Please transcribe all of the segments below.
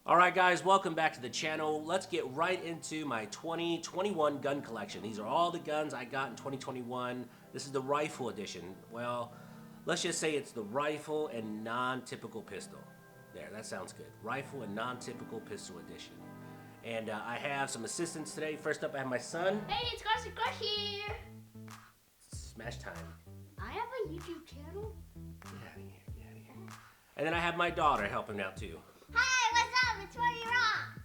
All right, guys, welcome back to the channel. Let's get right into my 2021 gun collection. These are all the guns I got in 2021. This is the rifle edition. Well, let's just say it's the rifle and non-typical pistol. There, that sounds good. Rifle and non-typical pistol edition. And I have some assistants today. First up, I have my son. Hey, it's Garcia Crush here. Smash time. I have a YouTube channel. Get out of here, get out of here. And then I have my daughter helping out too. Hi, what's up? It's 40 Rock.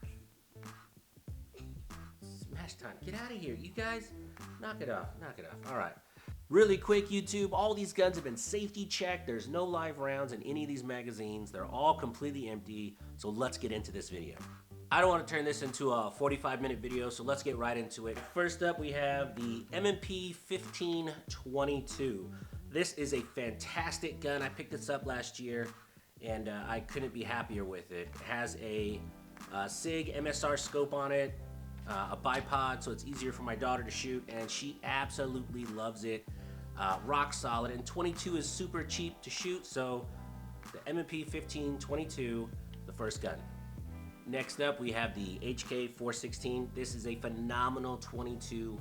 Smash time. Get out of here. You guys, knock it off. Knock it off. All right. Really quick, YouTube. All these guns have been safety checked. There's no live rounds in any of these magazines. They're all completely empty. So let's get into this video. I don't want to turn this into a 45-minute video, so let's get right into it. First up, we have the M&P 1522. This is a fantastic gun. I picked this up last year, and I couldn't be happier with it. It has a Sig MSR scope on it, a bipod, so it's easier for my daughter to shoot, and she absolutely loves it. Rock solid, and 22 is super cheap to shoot, so the M&P 1522, the first gun. Next up, we have the HK 416. This is a phenomenal 22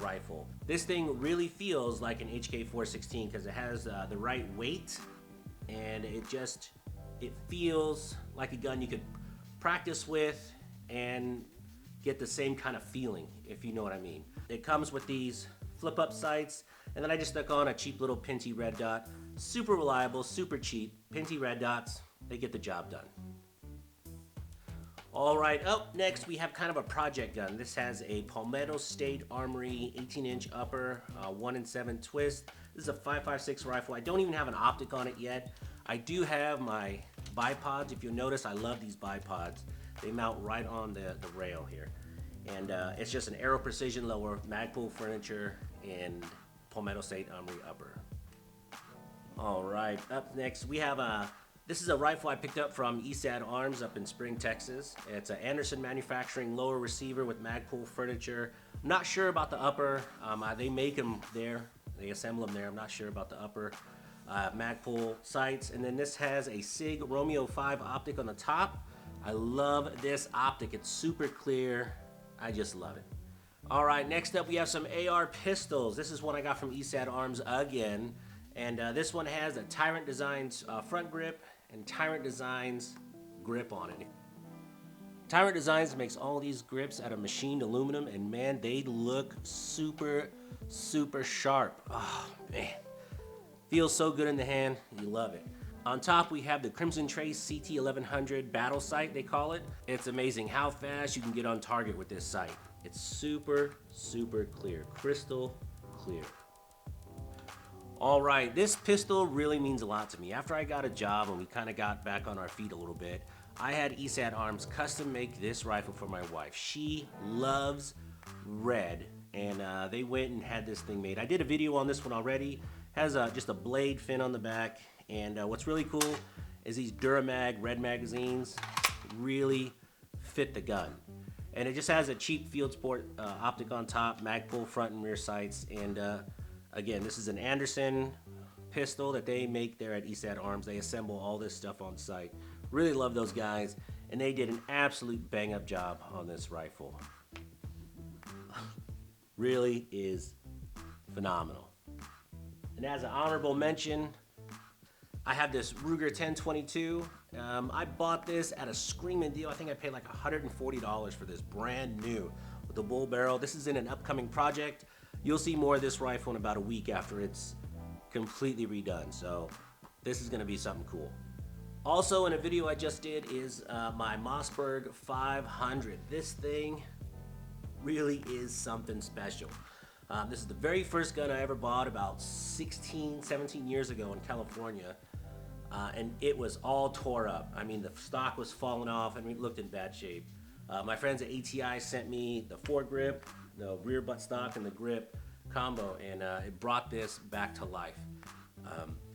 rifle. This thing really feels like an HK 416 because it has the right weight, and it feels like a gun you could practice with and get the same kind of feeling, if you know what I mean. It comes with these flip-up sights, and then I just stuck on a cheap little Pinty red dot. Super reliable, super cheap. Pinty red dots, they get the job done. All right, up next we have kind of a project gun. This has a Palmetto State Armory 18-inch upper, 1-in-7 twist. This is a 5.56 rifle. I don't even have an optic on it yet. I do have my bipods. If you'll notice, I love these bipods. They mount right on the rail here. And it's just an Aero Precision lower, Magpul furniture, and Palmetto State Armory upper. All right, up next we have this is a rifle I picked up from HSR Arms up in Spring, Texas. It's an Anderson Manufacturing lower receiver with Magpul furniture. I'm not sure about the upper. They make them there. They assemble them there. I'm not sure about the upper. Magpul sights. And then this has a Sig Romeo 5 optic on the top. I love this optic. It's super clear. I just love it. All right, next up we have some AR pistols. This is one I got from HSR Arms again. And this one has a Tyrant Designs front grip and Tyrant Designs grip on it. Tyrant Designs makes all these grips out of machined aluminum, and man, they look super, super sharp. Oh man, feels so good in the hand, you love it. On top we have the Crimson Trace CT1100 battle sight, they call it. It's amazing how fast you can get on target with this sight. It's super, super clear, crystal clear. All right, this pistol really means a lot to me. After I got a job and we kind of got back on our feet a little bit, I had HSR Arms custom make this rifle for my wife. She loves red, and they went and had this thing made. I did a video on this one already. Has just a blade fin on the back, and what's really cool is these Duramag red magazines really fit the gun. And it just has a cheap field sport optic on top, Magpul front and rear sights, and again, this is an Anderson pistol that they make there at HSR Arms. They assemble all this stuff on site. Really love those guys, and they did an absolute bang-up job on this rifle. Really is phenomenal. And as an honorable mention, I have this Ruger 1022. I bought this at a screaming deal. I think I paid like $140 for this, brand new with the bull barrel. This is in an upcoming project. You'll see more of this rifle in about a week after it's completely redone. So this is gonna be something cool. Also in a video I just did is my Mossberg 500. This thing really is something special. This is the very first gun I ever bought about 16, 17 years ago in California. And it was all tore up. I mean, the stock was falling off and it looked in bad shape. My friends at ATI sent me the foregrip, the rear butt stock, and the grip combo, and it brought this back to life.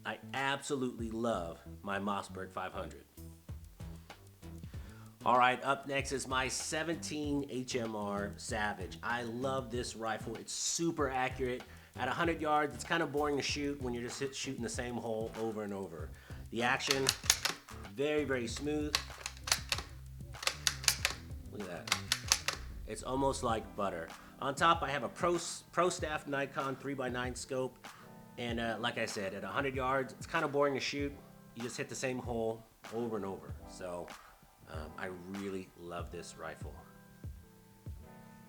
I absolutely love my Mossberg 500. All right, up next is my 17 HMR Savage. I love this rifle. It's super accurate. At 100 yards, it's kind of boring to shoot when you're just shooting the same hole over and over. The action, very, very smooth. It's almost like butter. On top, I have a Pro Staff Nikon 3x9 scope. And like I said, at 100 yards, it's kind of boring to shoot. You just hit the same hole over and over. So I really love this rifle.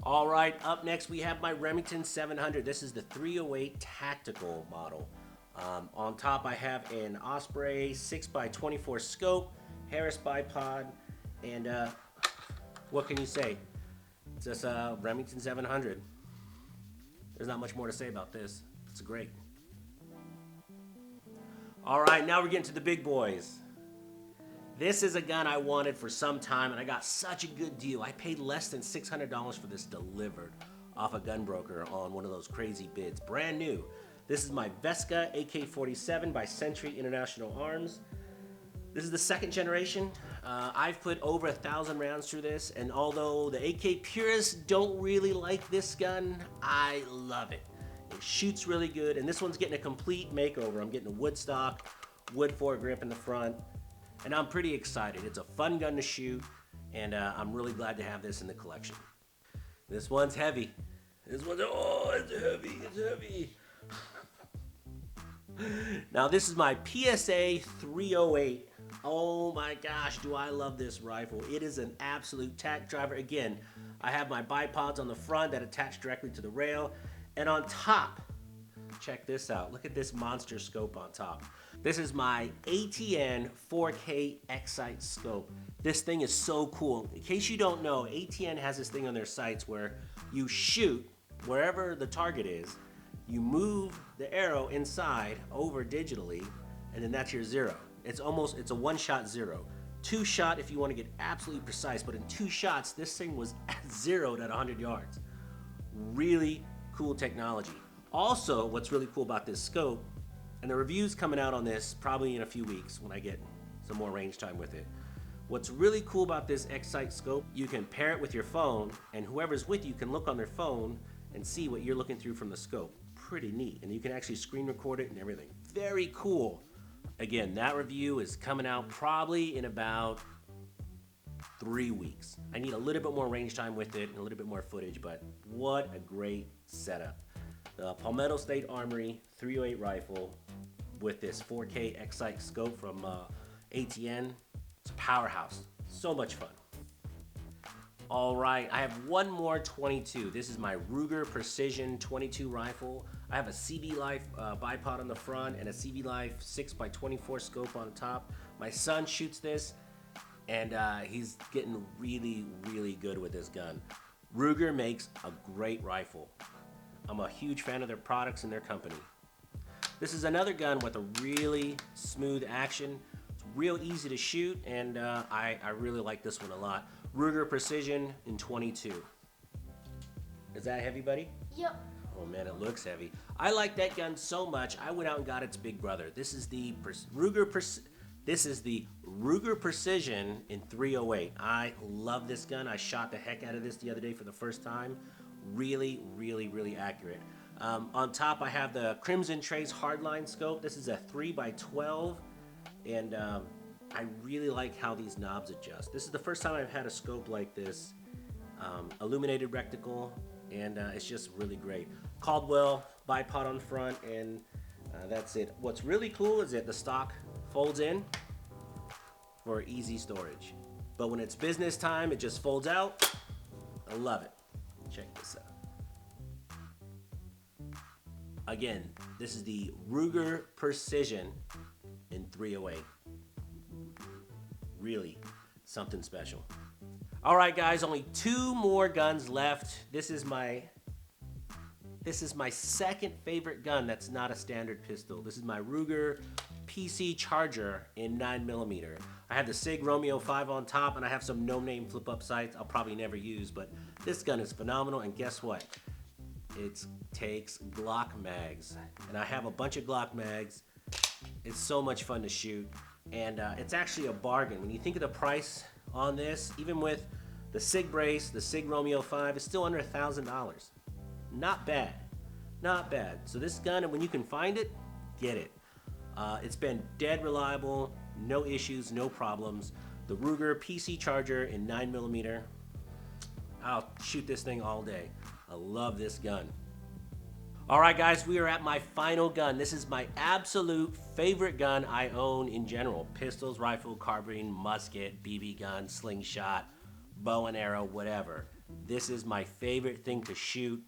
All right, up next we have my Remington 700. This is the 308 tactical model. On top I have an Osprey 6x24 scope, Harris bipod, and what can you say? It's just a Remington 700. There's not much more to say about this. It's great. All right, now we're getting to the big boys. This is a gun I wanted for some time, and I got such a good deal. I paid less than $600 for this delivered off a gun broker on one of those crazy bids. Brand new. This is my Vesca AK-47 by Century International Arms. This is the second generation. I've put over 1,000 rounds through this, and although the AK purists don't really like this gun, I love it. It shoots really good, and this one's getting a complete makeover. I'm getting a wood stock, wood foregrip in the front, and I'm pretty excited. It's a fun gun to shoot, and I'm really glad to have this in the collection. This one's heavy. This one's, oh, it's heavy, it's heavy. Now this is my PSA 308. Oh my gosh, do I love this rifle. It is an absolute tack driver. Again, I have my bipods on the front that attach directly to the rail. And on top, check this out. Look at this monster scope on top. This is my ATN 4K X-Sight scope. This thing is so cool. In case you don't know, ATN has this thing on their sights where you shoot wherever the target is, you move the arrow inside over digitally, and then that's your zero. It's a one-shot zero. Two shot if you want to get absolutely precise, but in 2 shots, this thing was zeroed at 100 yards. Really cool technology. Also, what's really cool about this scope, and the review's coming out on this probably in a few weeks when I get some more range time with it. What's really cool about this X-Sight scope, you can pair it with your phone, and whoever's with you can look on their phone and see what you're looking through from the scope. Pretty neat, and you can actually screen record it and everything. Very cool. Again, that review is coming out probably in about 3 weeks. I need a little bit more range time with it and a little bit more footage, but what a great setup. The Palmetto State Armory 308 rifle with this 4K X-Sight scope from ATN. It's a powerhouse. So much fun. All right, I have one more 22. This is my Ruger Precision 22 rifle. I have a CB Life bipod on the front and a CB Life 6x24 scope on top. My son shoots this, and he's getting really, really good with this gun. Ruger makes a great rifle. I'm a huge fan of their products and their company. This is another gun with a really smooth action. It's real easy to shoot, and I really like this one a lot. Ruger Precision in 22. Is that heavy, buddy? Yep. Oh man, it looks heavy. I like that gun so much, I went out and got its big brother. This is the Ruger Precision in 308. I love this gun. I shot the heck out of this the other day for the first time. Really, really, really accurate. On top, I have the Crimson Trace Hardline scope. This is a 3x12, and I really like how these knobs adjust. This is the first time I've had a scope like this. Illuminated reticle, and it's just really great. Caldwell bipod on front, and that's it. What's really cool is that the stock folds in for easy storage. But when it's business time, it just folds out. I love it. Check this out. Again, this is the Ruger Precision in 308. Really something special. All right, guys, only 2 more guns left. This is my second favorite gun that's not a standard pistol. This is my Ruger PC Charger in 9mm. I have the Sig Romeo 5 on top, and I have some no-name flip-up sights I'll probably never use, but this gun is phenomenal, and guess what? It takes Glock mags, and I have a bunch of Glock mags. It's so much fun to shoot, and it's actually a bargain. When you think of the price on this, even with the Sig brace, the Sig Romeo 5, it's still under $1,000. Not bad, not bad. So this gun, and when you can find it, get it. It's been dead reliable, no issues, no problems. The Ruger PC Charger in 9mm. I'll shoot this thing all day. I love this gun. All right, guys, we are at my final gun. This is my absolute favorite gun I own in general. Pistols, rifle, carbine, musket, BB gun, slingshot, bow and arrow, whatever. This is my favorite thing to shoot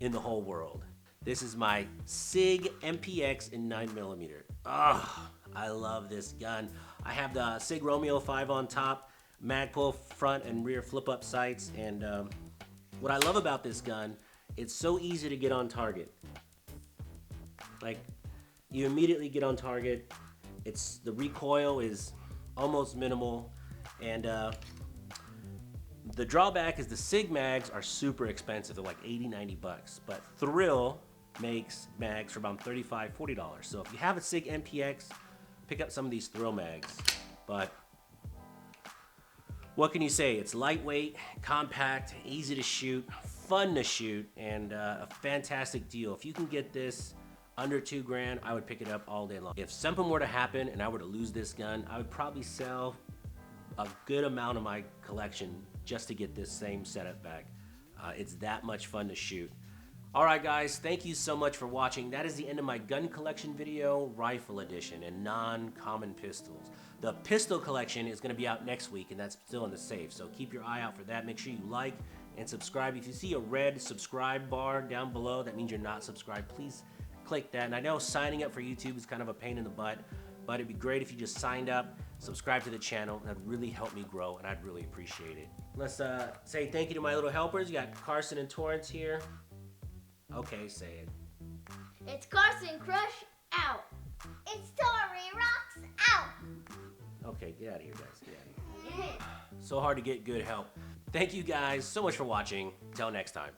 in the whole world. This is my Sig MPX in 9mm. Oh, I love this gun. I have the Sig Romeo 5 on top, Magpul front and rear flip-up sights, and what I love about this gun, it's so easy to get on target. Like, you immediately get on target. The recoil is almost minimal, and the drawback is the Sig mags are super expensive. They're like $80-90 bucks, but Thrill makes mags for about $35-40. So if you have a Sig MPX, pick up some of these Thrill mags. But what can you say? It's lightweight, compact, easy to shoot, fun to shoot, and a fantastic deal. If you can get this under $2 grand, I would pick it up all day long. If something were to happen and I were to lose this gun, I would probably sell a good amount of my collection just to get this same setup back. It's that much fun to shoot. All right, guys, thank you so much for watching. That is the end of my gun collection video, rifle edition, and non-common pistols. The pistol collection is gonna be out next week, and that's still in the safe, so keep your eye out for that. Make sure you like and subscribe. If you see a red subscribe bar down below, that means you're not subscribed. Please click that. And I know signing up for YouTube is kind of a pain in the butt, but it'd be great if you just signed up, subscribe to the channel. That'd really help me grow, and I'd really appreciate it. Let's say thank you to my little helpers. You got Carson and Torrance here. Okay, say it. It's Carson Crush out. It's Tori Rocks out. Okay, get out of here, guys. Get out of here. So hard to get good help. Thank you guys so much for watching. Till next time.